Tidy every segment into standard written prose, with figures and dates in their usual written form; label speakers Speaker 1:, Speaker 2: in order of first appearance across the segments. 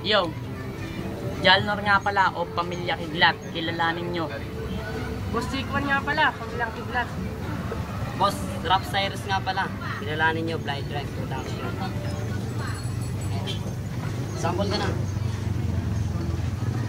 Speaker 1: Yo, Jalnor nga pala o Pamilya Kidlat, kilalanin nyo.
Speaker 2: Boss Tikwan nga pala, Pamilyang Kidlat.
Speaker 3: Boss Rap Cyrus nga pala, kilalanin nyo, Blind Drive Production. Sample ka na.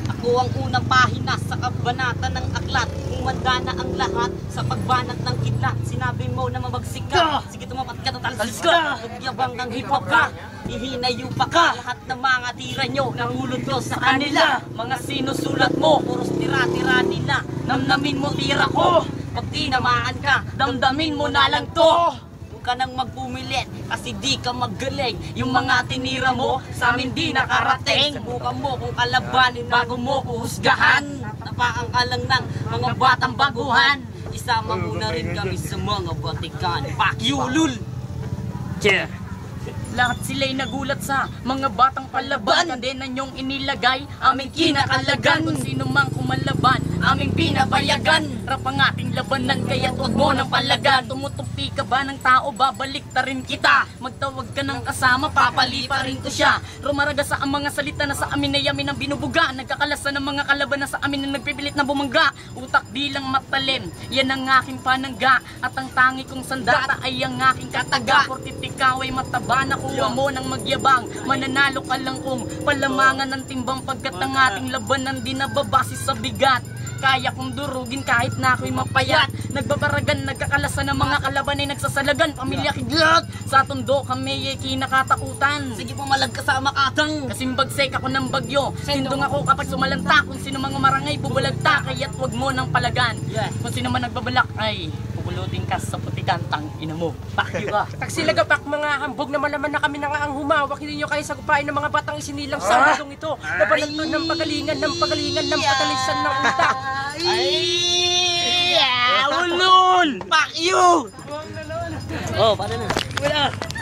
Speaker 3: Ako ang unang pahina sa kabanata ng aklat. Umanda na ang lahat sa pagbanat ng kidlat. Sinabi mo na mabagsik ka, sige tumapat ka, tatalsis ka. Magyabang kang hip-hop ka, hihinayo pa ka. Lahat ng mga tira nyo, nangulod ko sa kanila. Mga sinusulat mo, puros tira-tira nila. Namnamin mo tira ko, pag tinamaan ka, damdamin mo na lang to. Ka nang magpumilit kasi di ka magaling. Yung mga tinira mo sa amin di nakarating. Subukan mo kung kalabanin bago mo uhusgahan. Napaang ka lang ng mga batang baguhan. Isama mo na rin kami sa mga batikan. Fuck you, lul!
Speaker 1: Yeah. Lahat sila'y nagulat sa mga batang palaban. Kandenan yung inilagay, aming kinakalagan. Kung sino mang kumalaban, aming pinabayagan. Rap ang ating labanan, kaya't huwag mo ng palagan. Tumutupi ka ba ng tao, babalik ta rin kita. Magtawag ka ng kasama, papalipa rin ko siya. Rumaraga sa ang mga salita na sa amin ay yamin ang binubuga. Nagkakalasa ng mga kalaban na sa amin na nagpipilit na bumangga. Utak di lang matalim, yan ang aking panangga. At ang tangi kong sandata ay ang aking kataga. Porkit ikaw ay mataba na kuha mo ng magyabang. Mananalo ka lang kung palamangan ng timbang. Pagkat ang ating labanan di nababase sa bigat. Kaya kong durugin kahit na ako'y mapayat. Nagbabaragan, nagkakalasa ng mga kalaban ay nagsasalagan. Pamilya Kidlat, sa tondo kami ay kinakatakutan.
Speaker 3: Sige pumalag ka sa makatang.
Speaker 1: Kasing bagsek ako ng bagyo. Sindong ako kapag sumalanta. Kung sino mga marangay bubalagta, kaya't wag mo ng palagan. Kung sino man nagbabalak ay pupulutin ka sa putikan, tang ina mo. Pakyo ka.
Speaker 2: Taksilagapak mga hambog na malaman na kami na nga ang humawak. Hindi nyo kayo sagupain ng mga batang isinilang sa mundong ito. Napanagto ng pagalingan, ng patalisan ng utak.
Speaker 3: Ay! Ulol! Fuck you!
Speaker 1: Oh, paano na?
Speaker 3: Wala!